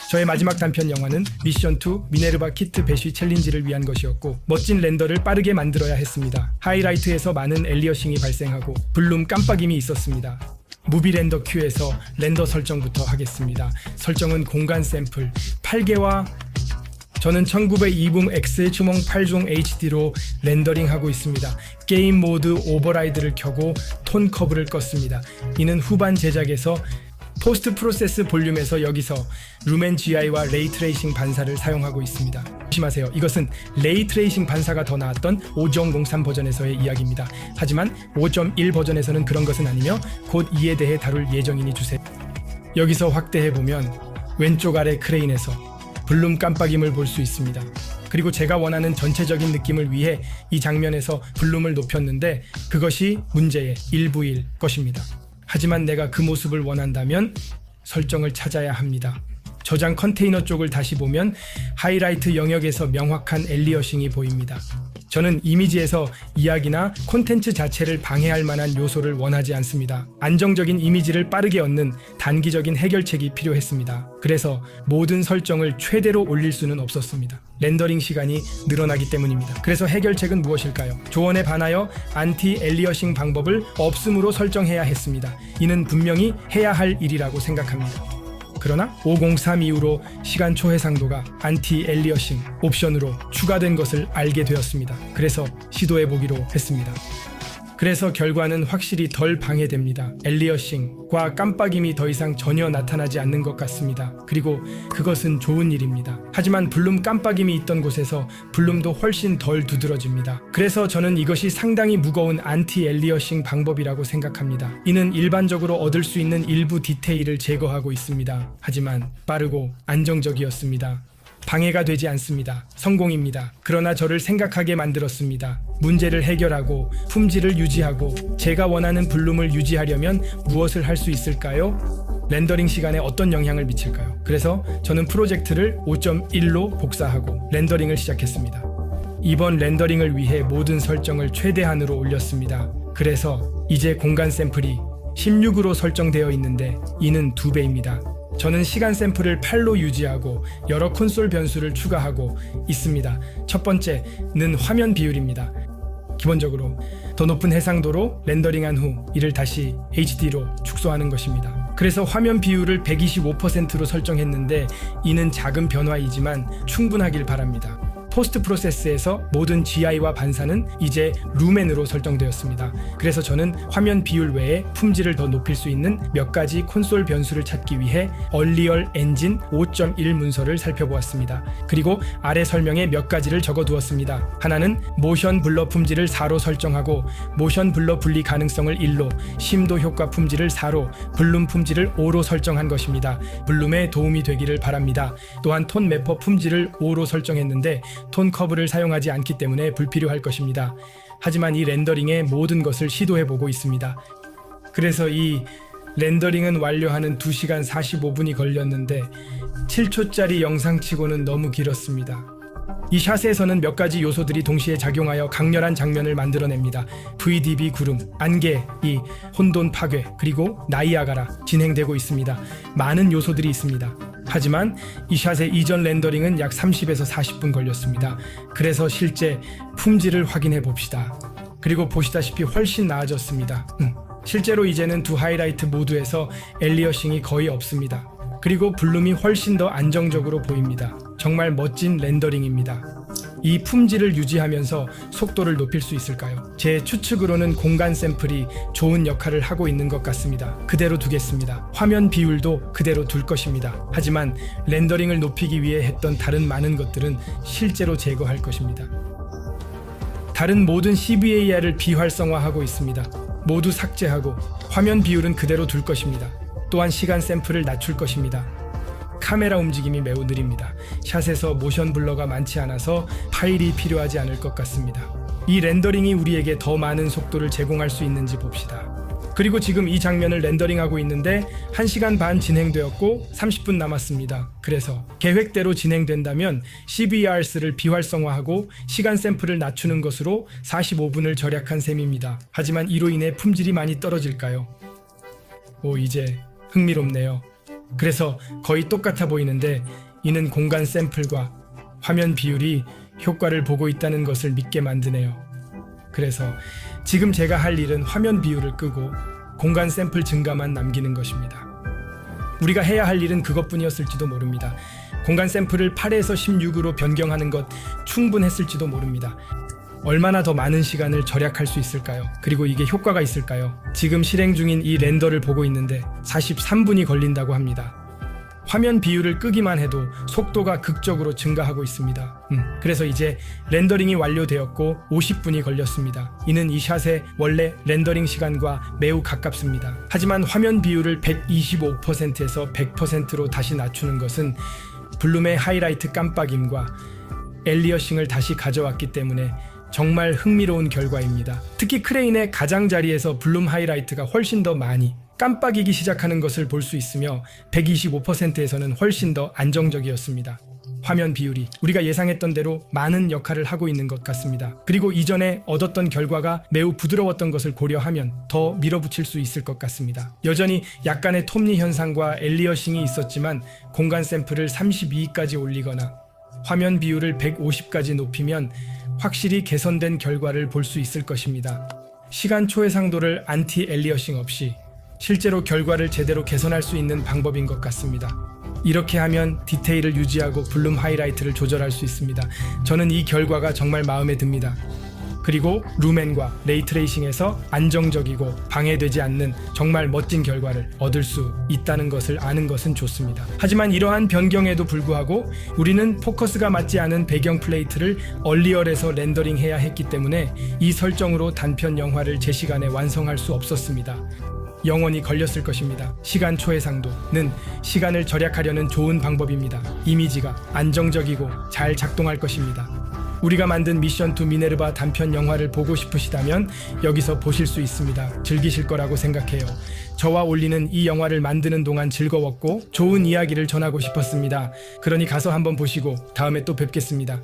저의 마지막 단편 영화는 미션2 미네르바 키트 배쉬 챌린지를 위한 것이었고 멋진 렌더를 빠르게 만들어야 했습니다. 하이라이트에서 많은 엘리어싱이 발생하고 블룸 깜빡임이 있었습니다. 무비 렌더 큐에서 렌더 설정부터 하겠습니다. 설정은 공간 샘플 8개와 저는 1902붐 X 주몽 8종 HD로 렌더링하고 있습니다. 게임 모드 오버라이드를 켜고 톤 커브를 껐습니다. 이는 후반 제작에서 포스트 프로세스 볼륨에서 여기서 루멘 GI와 레이 트레이싱 반사를 사용하고 있습니다. 조심하세요. 이것은 레이 트레이싱 반사가 더 나았던 5.03 버전에서의 이야기입니다. 하지만 5.1 버전에서는 그런 것은 아니며 곧 이에 대해 다룰 예정이니 주세요. 여기서 확대해보면 왼쪽 아래 크레인에서 블룸 깜빡임을 볼 수 있습니다. 그리고 제가 원하는 전체적인 느낌을 위해 이 장면에서 블룸을 높였는데 그것이 문제의 일부일 것입니다. 하지만 내가 그 모습을 원한다면 설정을 찾아야 합니다. 저장 컨테이너 쪽을 다시 보면 하이라이트 영역에서 명확한 엘리어싱이 보입니다. 저는 이미지에서 이야기나 콘텐츠 자체를 방해할 만한 요소를 원하지 않습니다. 안정적인 이미지를 빠르게 얻는 단기적인 해결책이 필요했습니다. 그래서 모든 설정을 최대로 올릴 수는 없었습니다. 렌더링 시간이 늘어나기 때문입니다. 그래서 해결책은 무엇일까요? 조언에 반하여 안티 엘리어싱 방법을 없음으로 설정해야 했습니다. 이는 분명히 해야 할 일이라고 생각합니다. 그러나 503 이후로 시간 초해상도가 안티 엘리어싱 옵션으로 추가된 것을 알게 되었습니다. 그래서 시도해보기로 했습니다. 그래서 결과는 확실히 덜 방해됩니다. 엘리어싱과 깜빡임이 더 이상 전혀 나타나지 않는 것 같습니다. 그리고 그것은 좋은 일입니다. 하지만 블룸 깜빡임이 있던 곳에서 블룸도 훨씬 덜 두드러집니다. 그래서 저는 이것이 상당히 무거운 안티 엘리어싱 방법이라고 생각합니다. 이는 일반적으로 얻을 수 있는 일부 디테일을 제거하고 있습니다. 하지만 빠르고 안정적이었습니다. 방해가 되지 않습니다. 성공입니다. 그러나 저를 생각하게 만들었습니다. 문제를 해결하고 품질을 유지하고 제가 원하는 블룸을 유지하려면 무엇을 할 수 있을까요? 렌더링 시간에 어떤 영향을 미칠까요? 그래서 저는 프로젝트를 5.1로 복사하고 렌더링을 시작했습니다. 이번 렌더링을 위해 모든 설정을 최대한으로 올렸습니다. 그래서 이제 공간 샘플이 16으로 설정되어 있는데 이는 2배입니다. 저는 시간 샘플을 8로 유지하고 여러 콘솔 변수를 추가하고 있습니다. 첫 번째는 화면 비율입니다. 기본적으로 더 높은 해상도로 렌더링한 후 이를 다시 HD로 축소하는 것입니다. 그래서 화면 비율을 125%로 설정했는데 이는 작은 변화이지만 충분하길 바랍니다. 포스트 프로세스에서 모든 GI와 반사는 이제 루멘으로 설정되었습니다. 그래서 저는 화면 비율 외에 품질을 더 높일 수 있는 몇 가지 콘솔 변수를 찾기 위해 얼리얼 엔진 5.1 문서를 살펴보았습니다. 그리고 아래 설명에 몇 가지를 적어두었습니다. 하나는 모션 블러 품질을 4로 설정하고 모션 블러 분리 가능성을 1로, 심도 효과 품질을 4로, 블룸 품질을 5로 설정한 것입니다. 블룸에 도움이 되기를 바랍니다. 또한 톤 매퍼 품질을 5로 설정했는데 톤 커브를 사용하지 않기 때문에 불필요할 것입니다. 하지만 이 렌더링의 모든 것을 시도해보고 있습니다. 그래서 이 렌더링은 완료하는 2시간 45분이 걸렸는데 7초짜리 영상치고는 너무 길었습니다. 이 샷에서는 몇 가지 요소들이 동시에 작용하여 강렬한 장면을 만들어냅니다. VDB 구름, 안개, 이 혼돈 파괴, 그리고 나이아가라 진행되고 있습니다. 많은 요소들이 있습니다. 하지만 이 샷의 이전 렌더링은 약 30에서 40분 걸렸습니다. 그래서 실제 품질을 확인해 봅시다. 그리고 보시다시피 훨씬 나아졌습니다. 실제로 이제는 두 하이라이트 모두에서 엘리어싱이 거의 없습니다. 그리고 블룸이 훨씬 더 안정적으로 보입니다. 정말 멋진 렌더링입니다. 이 품질을 유지하면서 속도를 높일 수 있을까요? 제 추측으로는 공간 샘플이 좋은 역할을 하고 있는 것 같습니다. 그대로 두겠습니다. 화면 비율도 그대로 둘 것입니다. 하지만 렌더링을 높이기 위해 했던 다른 많은 것들은 실제로 제거할 것입니다. 다른 모든 CVAR을 비활성화하고 있습니다. 모두 삭제하고 화면 비율은 그대로 둘 것입니다. 또한 시간 샘플을 낮출 것입니다. 카메라 움직임이 매우 느립니다. 샷에서 모션 블러가 많지 않아서 파일이 필요하지 않을 것 같습니다. 이 렌더링이 우리에게 더 많은 속도를 제공할 수 있는지 봅시다. 그리고 지금 이 장면을 렌더링하고 있는데 1시간 반 진행되었고 30분 남았습니다. 그래서 계획대로 진행된다면 CVRS를 비활성화하고 시간 샘플을 낮추는 것으로 45분을 절약한 셈입니다. 하지만 이로 인해 품질이 많이 떨어질까요? 이제 흥미롭네요. 그래서 거의 똑같아 보이는데 이는 공간 샘플과 화면 비율이 효과를 보고 있다는 것을 믿게 만드네요. 그래서 지금 제가 할 일은 화면 비율을 끄고 공간 샘플 증가만 남기는 것입니다. 우리가 해야 할 일은 그것뿐이었을지도 모릅니다. 공간 샘플을 8에서 16으로 변경하는 것 충분했을지도 모릅니다. 얼마나 더 많은 시간을 절약할 수 있을까요? 그리고 이게 효과가 있을까요? 지금 실행 중인 이 렌더를 보고 있는데 43분이 걸린다고 합니다. 화면 비율을 끄기만 해도 속도가 극적으로 증가하고 있습니다. 그래서 이제 렌더링이 완료되었고 50분이 걸렸습니다. 이는 이 샷의 원래 렌더링 시간과 매우 가깝습니다. 하지만 화면 비율을 125%에서 100%로 다시 낮추는 것은 블룸의 하이라이트 깜빡임과 엘리어싱을 다시 가져왔기 때문에 정말 흥미로운 결과입니다. 특히 크레인의 가장자리에서 블룸 하이라이트가 훨씬 더 많이 깜빡이기 시작하는 것을 볼 수 있으며 125%에서는 훨씬 더 안정적이었습니다. 화면 비율이 우리가 예상했던 대로 많은 역할을 하고 있는 것 같습니다. 그리고 이전에 얻었던 결과가 매우 부드러웠던 것을 고려하면 더 밀어붙일 수 있을 것 같습니다. 여전히 약간의 톱니 현상과 엘리어싱이 있었지만 공간 샘플을 32까지 올리거나 화면 비율을 150까지 높이면 확실히 개선된 결과를 볼 수 있을 것입니다. 시간 초해상도를 안티 엘리어싱 없이 실제로 결과를 제대로 개선할 수 있는 방법인 것 같습니다. 이렇게 하면 디테일을 유지하고 블룸 하이라이트를 조절할 수 있습니다. 저는 이 결과가 정말 마음에 듭니다. 그리고 루멘과 레이트레이싱에서 안정적이고 방해되지 않는 정말 멋진 결과를 얻을 수 있다는 것을 아는 것은 좋습니다. 하지만 이러한 변경에도 불구하고 우리는 포커스가 맞지 않은 배경 플레이트를 얼리얼에서 렌더링해야 했기 때문에 이 설정으로 단편 영화를 제 시간에 완성할 수 없었습니다. 영원히 걸렸을 것입니다. 시간 초해상도는 시간을 절약하려는 좋은 방법입니다. 이미지가 안정적이고 잘 작동할 것입니다. 우리가 만든 미션 투 미네르바 단편 영화를 보고 싶으시다면 여기서 보실 수 있습니다. 즐기실 거라고 생각해요. 저와 올리는 이 영화를 만드는 동안 즐거웠고 좋은 이야기를 전하고 싶었습니다. 그러니 가서 한번 보시고 다음에 또 뵙겠습니다.